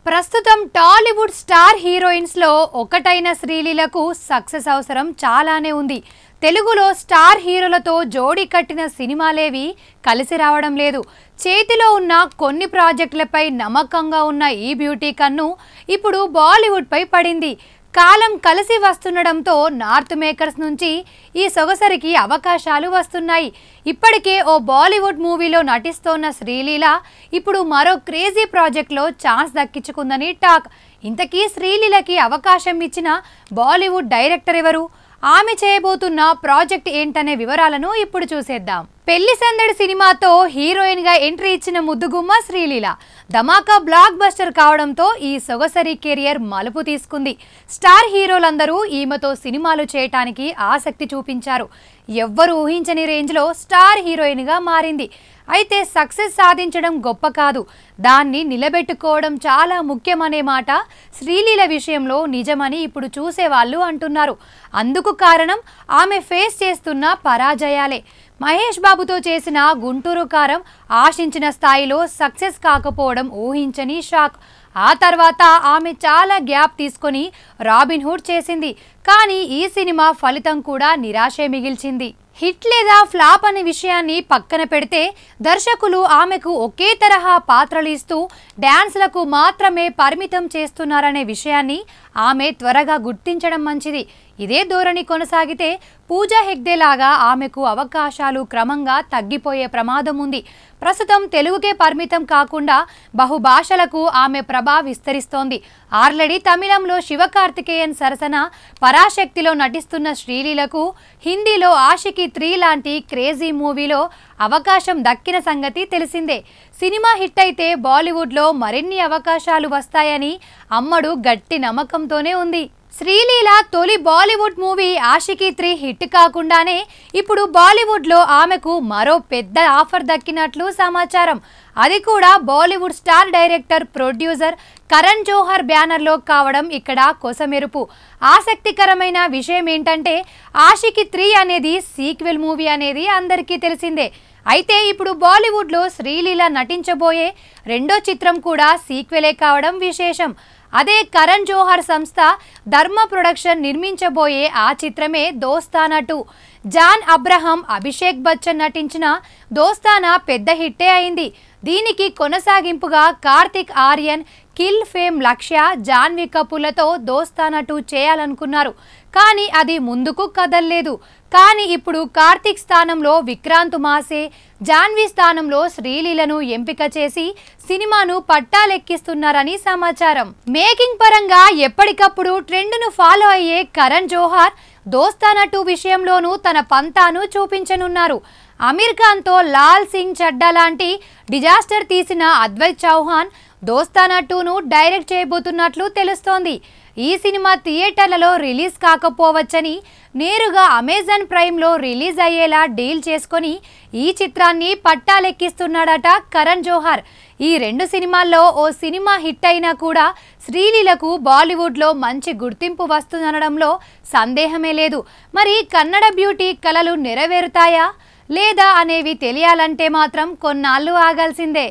ప్రస్తుతం Tollywood star heroines లో ఒకటైన శ్రీలీలకు సక్సెస్ అవసరం చాలానే ఉంది. తెలుగులో స్టార్ హీరోలతో జోడీ కట్టిన సినిమాలేవి కలిసి రావడం లేదు. చేతిలో ఉన్న కొన్ని ప్రాజెక్టులపై నమ్మకంగా ఉన్న ఈ బ్యూటీ కన్ను ఇప్పుడు బాలీవుడ్ పై పడింది. కాలం కలిసి వస్తుండడంతో నార్త్ మేకర్స్ నుంచి ఈ సొగసరికి అవకాశాలు వస్తున్నాయి. ఇప్పటికే ఓ బాలీవుడ్ మూవీలో నటిస్తోన్న శ్రీలీల ఇప్పుడు మరో క్రేజీ ప్రాజెక్ట్లో ఛాన్స్ దక్కించుకుందని టాక్. ఇంతకీ శ్రీలీలకి అవకాశం ఇచ్చిన బాలీవుడ్ డైరెక్టర్ ఎవరు? ఆమె చేయబోతున్న ప్రాజెక్ట్ ఏంటనే వివరాలను ఇప్పుడు చూసేద్దాం. పెళ్లి సందడి సినిమాతో హీరోయిన్ గా ఎంట్రీ ఇచ్చిన ముద్దుగుమ్మ శ్రీలీల ధమాకా బ్లాక్ బస్టర్ కావడంతో ఈ సొగసరి కెరియర్ మలుపు తీసుకుంది. స్టార్ హీరోలందరూ ఈమెతో సినిమాలు చేయటానికి ఆసక్తి చూపించారు. ఎవ్వరు ఊహించని రేంజ్ లో స్టార్ హీరోయిన్ గా మారింది. అయితే సక్సెస్ సాధించడం గొప్ప కాదు, దాన్ని నిలబెట్టుకోవడం చాలా ముఖ్యమనే మాట శ్రీలీల విషయంలో నిజమని ఇప్పుడు చూసేవాళ్ళు అంటున్నారు. అందుకు కారణం ఆమె ఫేస్ చేస్తున్న పరాజయాలే. మహేష్ బాబుతో చేసిన గుంటూరు కారం ఆశించిన స్థాయిలో సక్సెస్ కాకపోవడం ఊహించని షాక్. ఆ తర్వాత ఆమె చాలా గ్యాప్ తీసుకొని రాబిన్హుడ్ చేసింది. కానీ ఈ సినిమా ఫలితం కూడా నిరాశే మిగిల్చింది. హిట్ లేదా ఫ్లాప్ అనే విషయాన్ని పక్కన పెడితే దర్శకులు ఆమెకు ఒకే తరహా పాత్రలు ఇస్తూ డ్యాన్స్లకు మాత్రమే పరిమితం చేస్తున్నారనే విషయాన్ని ఆమె త్వరగా గుర్తించడం మంచిది. ఇదే ధోరణి కొనసాగితే పూజా హెగ్డే లాగా ఆమెకు అవకాశాలు క్రమంగా తగ్గిపోయే ప్రమాదం ఉంది. ప్రస్తుతం తెలుగుకే పరిమితం కాకుండా బహుభాషలకు ఆమె ప్రభ విస్తరిస్తోంది. ఆల్రెడీ తమిళంలో శివకార్తికేయన్ సరసన పరాశక్తిలో నటిస్తున్న శ్రీలీలకు హిందీలో ఆషికి 3 లాంటి క్రేజీ మూవీలో అవకాశం దక్కిన సంగతి తెలిసిందే. సినిమా హిట్ అయితే బాలీవుడ్లో మరిన్ని అవకాశాలు వస్తాయని అమ్మడు గట్టి నమ్మకంతోనే ఉంది. శ్రీలీల తొలి బాలీవుడ్ మూవీ ఆషికి 3 హిట్ కాకుండానే ఇప్పుడు బాలీవుడ్లో ఆమెకు మరో పెద్ద ఆఫర్ దక్కినట్లు సమాచారం. అది కూడా Bollywood star director producer Karan Johar బ్యానర్లో కావడం ఇక్కడ కొసమెరుపు. ఆసక్తికరమైన విషయం ఏంటంటే ఆషికి 3 అనేది సీక్వెల్ మూవీ అనేది అందరికీ తెలిసిందే. అయితే ఇప్పుడు బాలీవుడ్లో శ్రీలీల నటించబోయే రెండో చిత్రం కూడా సీక్వెలే కావడం విశేషం. అదే కరణ్ జోహర్ సంస్థ ధర్మ ప్రొడక్షన్ నిర్మించబోయే ఆ చిత్రమే దోస్తానా 2. జాన్ అబ్రహం, అభిషేక్ బచ్చన్ నటించిన దోస్తానా పెద్ద హిట్టే అయింది. దీనికి కొనసాగింపుగా కార్తిక్ ఆర్యన్, కిల్ ఫేమ్ లక్ష్య, జాన్వీ కపూర్లతో దోస్తానా 2 చేయాలనుకున్నారు. కానీ అది ముందుకు కదల్లేదు. కానీ ఇప్పుడు కార్తిక్ స్థానంలో విక్రాంత్ మాసే, జాన్వీ స్థానంలో శ్రీలీలను ఎంపిక చేసి సినిమాను పట్టాలెక్కిస్తున్నారని సమాచారం. మేకింగ్ పరంగా ఎప్పటికప్పుడు ట్రెండ్ను ఫాలో అయ్యే కరణ్ జోహర్ దోస్తానా 2 విషయంలోనూ తన పంతాను చూపించనున్నారు. అమీర్ ఖాన్తో లాల్ సింగ్ చడ్డా లాంటి డిజాస్టర్ తీసిన అద్వైత్ చౌహాన్ దోస్తానా 2ను డైరెక్ట్ చేయబోతున్నట్లు తెలుస్తోంది. ఈ సినిమా థియేటర్లలో రిలీజ్ కాకపోవచ్చని నేరుగా అమెజాన్ ప్రైమ్లో రిలీజ్ అయ్యేలా డీల్ చేసుకొని ఈ చిత్రాన్ని పట్టాలెక్కిస్తున్నాడట కరణ్ జోహర్. ఈ 2 సినిమాల్లో ఓ సినిమా హిట్ అయినా కూడా శ్రీలీలకు బాలీవుడ్లో మంచి గుర్తింపు వస్తుందనడంలో సందేహమే లేదు. మరి కన్నడ బ్యూటీ కలలు నెరవేరుతాయా లేదా అనేవి తెలియాలంటే మాత్రం కొన్నాళ్ళు ఆగాల్సిందే.